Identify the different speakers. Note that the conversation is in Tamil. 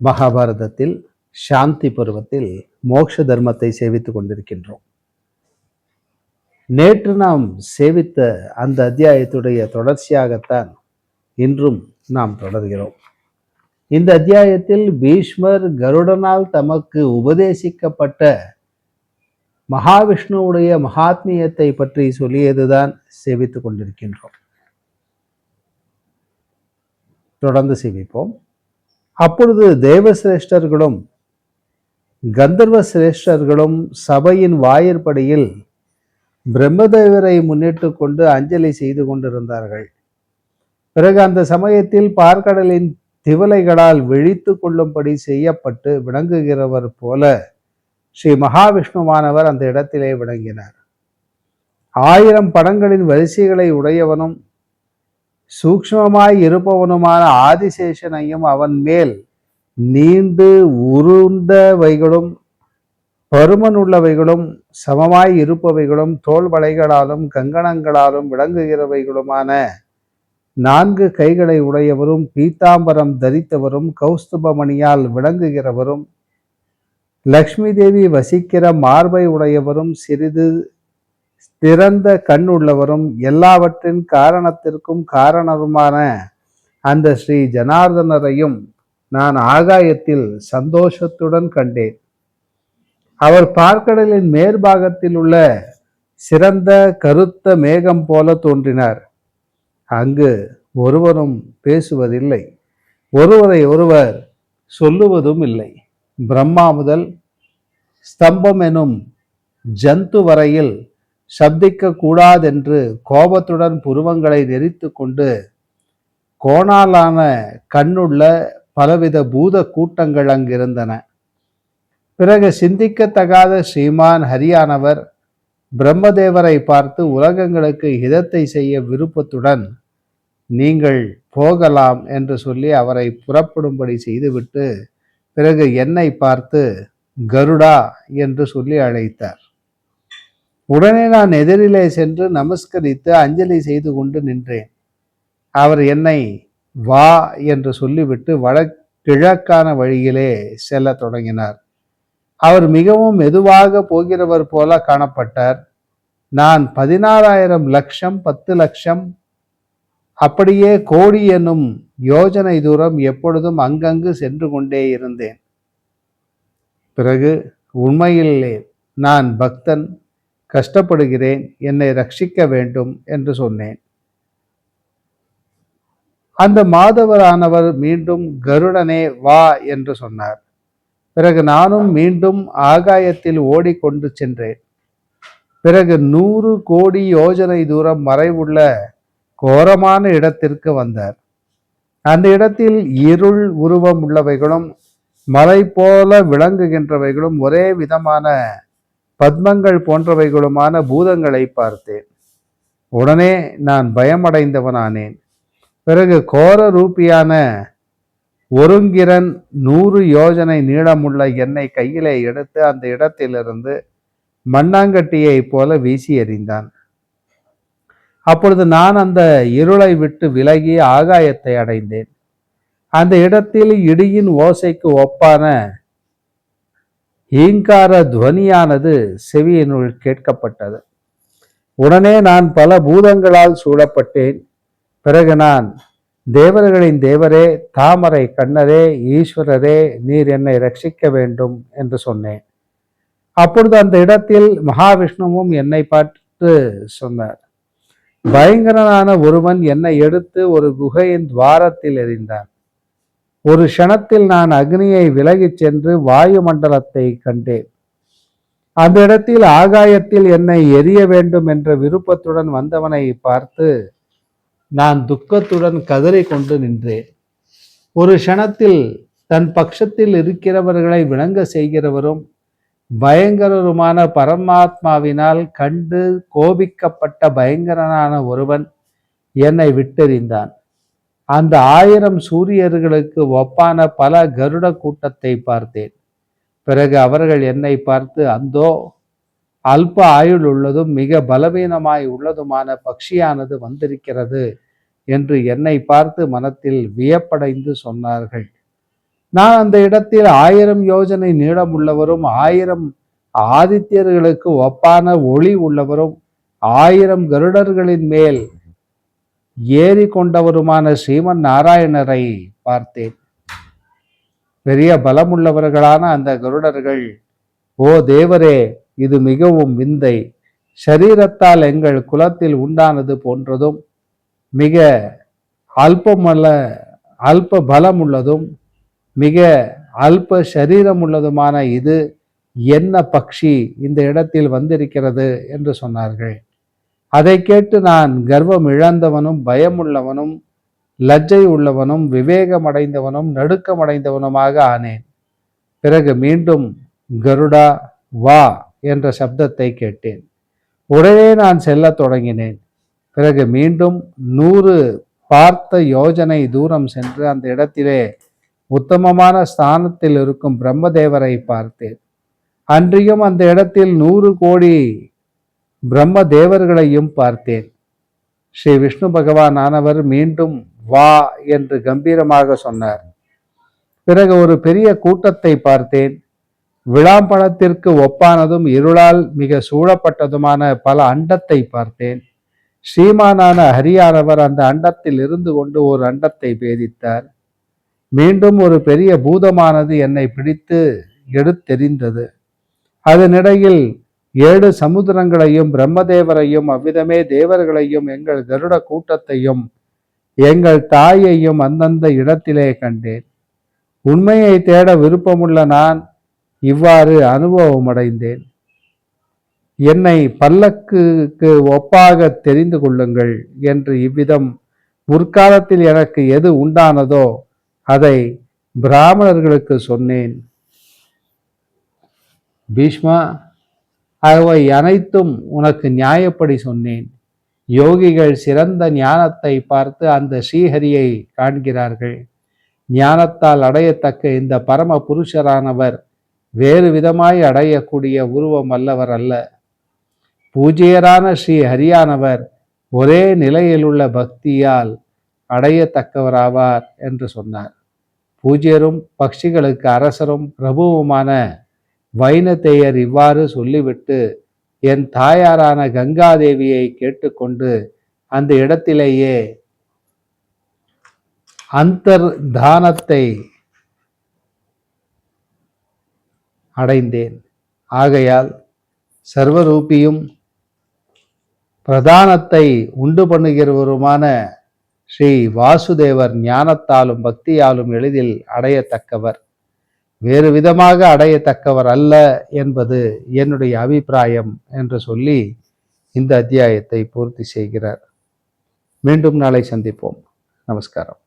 Speaker 1: மகாபாரதத்தில் சாந்தி பருவத்தில் மோட்ச தர்மத்தை சேவித்துக் கொண்டிருக்கின்றோம். நேற்று நாம் சேவித்த அந்த அத்தியாயத்துடைய தொடர்ச்சியாகத்தான் இன்றும் நாம் தொடர்கிறோம். இந்த அத்தியாயத்தில் பீஷ்மர் கருடனால் தமக்கு உபதேசிக்கப்பட்ட மகாவிஷ்ணுவுடைய மகாத்மியத்தை பற்றி சொல்லியதுதான் சேவித்துக் கொண்டிருக்கின்றோம். தொடர்ந்து சேவிப்போம். அப்பொழுது தேவசிரேஷ்டர்களும் கந்தர்வ சிரேஷ்டர்களும் சபையின் வாயிற்படியில் பிரம்மதேவரை முன்னிட்டு கொண்டு அஞ்சலி செய்து கொண்டிருந்தார்கள். பிறகு அந்த சமயத்தில் பார்க்கடலின் திவலைகளால் விழித்து கொள்ளும்படி செய்யப்பட்டு விளங்குகிறவர் போல ஸ்ரீ மகாவிஷ்ணுவானவர் அந்த இடத்திலே விளங்கினார். 1000 படங்களின் வரிசைகளை உடையவனும் சூக்ஷ்மமாய் இருப்பவனுமான ஆதிசேஷனையும் அவன் மேல் நீண்டு உருண்டவைகளும் பருமனுள்ளவைகளும் சமமாய் இருப்பவைகளும் தோல் வளைகளாலும் கங்கணங்களாலும் விளங்குகிறவைகளுமான 4 கைகளை உடையவரும் பீதாம்பரம் தரித்தவரும் கௌஸ்துபமணியால் விளங்குகிறவரும் லக்ஷ்மி தேவி வசிக்கிற மார்பை உடையவரும் சிறிது திறந்த கண் உள்ளவரும் எல்லாவற்றின் காரணத்திற்கும் காரணருமான அந்த ஸ்ரீ ஜனார்தனரையும் நான் ஆகாயத்தில் சந்தோஷத்துடன் கண்டேன். அவர் பார்க்கடலின் மேற்பாகத்தில் உள்ள சிறந்த கருத்த மேகம் போல தோன்றினார். அங்கு ஒருவரும் பேசுவதில்லை, ஒருவரை ஒருவர் சொல்லுவதும் இல்லை. பிரம்மா முதல் ஸ்தம்பம் எனும் ஜந்து வரையில் சப்திக்க கூடாதென்று கோபத்துடன் புருவங்களை நெரித்து கொண்டு கோணாலான கண்ணுள்ள பலவித பூத கூட்டங்கள் அங்கிருந்தன. பிறகு சிந்திக்கத்தகாத ஸ்ரீமான் ஹரியானவர் பிரம்மதேவரை பார்த்து உலகங்களுக்கு ஹிதத்தை செய்ய விருப்பத்துடன் நீங்கள் போகலாம் என்று சொல்லி அவரை புறப்படும்படி செய்துவிட்டு பிறகு என்னை பார்த்து கருடா என்று சொல்லி அழைத்தார். உடனே நான் எதிரிலே சென்று நமஸ்கரித்து அஞ்சலி செய்து கொண்டு நின்றேன். அவர் என்னை வா என்று சொல்லிவிட்டு கிழக்கான வழியிலே செல்ல தொடங்கினார். அவர் மிகவும் மெதுவாக போகிறவர் போல காணப்பட்டார். நான் 16,000 லட்சம் 10 லட்சம் அப்படியே கோடி என்னும் யோஜனை தூரம் எப்பொழுதும் அங்கங்கு சென்று கொண்டே இருந்தேன். பிறகு உண்மையிலே நான் பக்தன், கஷ்டப்படுகிறேன், என்னை ரட்சிக்க வேண்டும் என்று சொன்னேன். அந்த மாதவரானவர் மீண்டும் கருடனே வா என்று சொன்னார். பிறகு நானும் மீண்டும் ஆகாயத்தில் ஓடிக்கொண்டு சென்றேன். பிறகு 100 கோடி யோஜனை தூரம் மறைவுள்ள கோரமான இடத்திற்கு வந்தார். அந்த இடத்தில் இருள் உருவம் உள்ளவைகளும் மலை போல விளங்குகின்றவைகளும் ஒரே விதமான பத்மங்கள் போன்றவைகளுமான பூதங்களை பார்த்தேன். உடனே நான் பயமடைந்தவனானேன். பிறகு கோர ரூபியான ஒருங்கிரன் 100 யோஜனை நீளமுள்ள என்னை கையிலே எடுத்து அந்த இடத்திலிருந்து மண்ணாங்கட்டியை போல வீசி எறிந்தான். அப்பொழுது நான் அந்த இருளை விட்டு விலகி ஆகாயத்தை அடைந்தேன். அந்த இடத்தில் இடியின் ஓசைக்கு ஒப்பான ஈங்கார துவனியானது செவியினுள் கேட்கப்பட்டது. உடனே நான் பல பூதங்களால் சூழப்பட்டேன். பிறகு நான் தேவர்களின் தேவரே, தாமரை கண்ணரே, ஈஸ்வரரே, நீர் என்னை ரட்சிக்க வேண்டும் என்று சொன்னேன். அப்பொழுது அந்த இடத்தில் மகாவிஷ்ணுவும் என்னை பார்த்து சொன்னார். பயங்கரனான ஒருவன் என்னை எடுத்து ஒரு குகையின் துவாரத்தில் எறிந்தான். ஒரு க்ஷணத்தில் நான் அக்னியை விலகிச் சென்று வாயு மண்டலத்தை கண்டேன். அந்த இடத்தில் ஆகாயத்தில் என்னை எரிய வேண்டும் என்ற விருப்பத்துடன் வந்தவனை பார்த்து நான் துக்கத்துடன் கதறி கொண்டு நின்றேன். ஒரு க்ஷணத்தில் தன் பட்சத்தில் இருக்கிறவர்களை விளங்க செய்கிறவரும் பயங்கரருமான பரமாத்மாவினால் கண்டு கோபிக்கப்பட்ட பயங்கரனான ஒருவன் என்னை விட்டெறிந்தான். அந்த 1000 சூரியர்களுக்கு ஒப்பான பல கருட கூட்டத்தை பார்த்தேன். பிறகு அவர்கள் என்னை பார்த்து, அந்தோ அல்ப ஆயுள் உள்ளதும் மிக பலவீனமாய் உள்ளதுமான பக்ஷியானது வந்திருக்கிறது என்று என்னை பார்த்து மனத்தில் வியப்படைந்து சொன்னார்கள். நான் அந்த இடத்தில் 1000 யோஜனை நீளமுள்ளவரும் 1000 ஆதித்யர்களுக்கு ஒப்பான ஒளி உள்ளவரும் 1000 கருடர்களின் மேல் ஏறி கொண்டவருமான ஸ்ரீமன் நாராயணரை பார்த்தேன். பெரிய பலமுள்ளவர்களான அந்த கருடர்கள், ஓ தேவரே, இது மிகவும் விந்தை, சரீரத்தால் எங்கள் குலத்தில் உண்டானது போன்றதும் மிக அல்ப பலமுள்ளதும் மிக அல்ப சரீரம் உள்ளதுமான இது என்ன பக்ஷி இந்த இடத்தில் வந்திருக்கிறது என்று சொன்னார்கள். அதை கேட்டு நான் கர்வம் இழந்தவனும் பயமுள்ளவனும் லஜ்ஜை உள்ளவனும் விவேகமடைந்தவனும் நடுக்கமடைந்தவனுமாக ஆனேன். பிறகு மீண்டும் கருடா வா என்ற சப்தத்தை கேட்டேன். உடனே நான் செல்லத் தொடங்கினேன். பிறகு மீண்டும் 100 பார்த்த யோஜனை தூரம் சென்று அந்த இடத்திலே உத்தமமான ஸ்தானத்தில் இருக்கும் பிரம்மதேவரை பார்த்தேன். அன்றியும் அந்த இடத்தில் 100 கோடி பிரம்ம தேவர்களையும் பார்த்தேன். ஸ்ரீ விஷ்ணு பகவான் ஆனவர் மீண்டும் வா என்று கம்பீரமாக சொன்னார். பிறகு ஒரு பெரிய கூட்டத்தை பார்த்தேன். விளாம்பழத்திற்கு ஒப்பானதும் இருளால் மிக சூழப்பட்டதுமான பல அண்டத்தை பார்த்தேன். ஸ்ரீமானான ஹரியானவர் அந்த அண்டத்தில் இருந்து கொண்டு ஒரு அண்டத்தை பேதித்தார். மீண்டும் ஒரு பெரிய பூதமானது என்னை பிடித்து எடுத்தெறிந்தது. அதனிடையில் 7 சமுத்திரங்களையும் பிரம்மதேவரையும் அவ்விதமே தேவர்களையும் எங்கள் கருட கூட்டத்தையும் எங்கள் தாயையும் அந்தந்த இடத்திலே கண்டேன். உண்மையை தேட விருப்பமுள்ள நான் இவ்வாறு அனுபவமடைந்தேன். என்னை பல்லக்குக்கு ஒப்பாக தெரிந்து கொள்ளுங்கள் என்று இவ்விதம் முற்காலத்தில் எனக்கு எது உண்டானதோ அதை பிராமணர்களுக்கு சொன்னேன். பீஷ்மா, அவை அனைத்தும் உனக்கு நியாயப்படி சொன்னேன். யோகிகள் சிறந்த ஞானத்தை பார்த்து அந்த ஸ்ரீஹரியை காண்கிறார்கள். ஞானத்தால் அடையத்தக்க இந்த பரம புருஷரானவர் வேறு விதமாய் அடையக்கூடிய உருவம் அல்லவர் அல்ல. பூஜ்யரான ஸ்ரீ ஹரியானவர் ஒரே நிலையில் உள்ள பக்தியால் அடையத்தக்கவராவார் என்று சொன்னார். பூஜ்யரும் பக்ஷிகளுக்கு அரசரும் பிரபுவுமான வைனதேயர் இவ்வாறு சொல்லிவிட்டு என் தாயாரான கங்காதேவியை கேட்டுக்கொண்டு அந்த இடத்திலேயே அந்தர்தானத்தை அடைந்தேன். ஆகையால் சர்வரூபியும் பிரதானத்தை உண்டு பண்ணுகிறவருமான ஸ்ரீ வாசுதேவர் ஞானத்தாலும் பக்தியாலும் எளிதில் அடையத்தக்கவர், வேறு விதமாக அடையத்தக்கவர் அல்ல என்பது என்னுடைய அபிப்பிராயம் என்று சொல்லி இந்த அத்தியாயத்தை பூர்த்தி செய்கிறார். மீண்டும் நாளை சந்திப்போம். நமஸ்காரம்.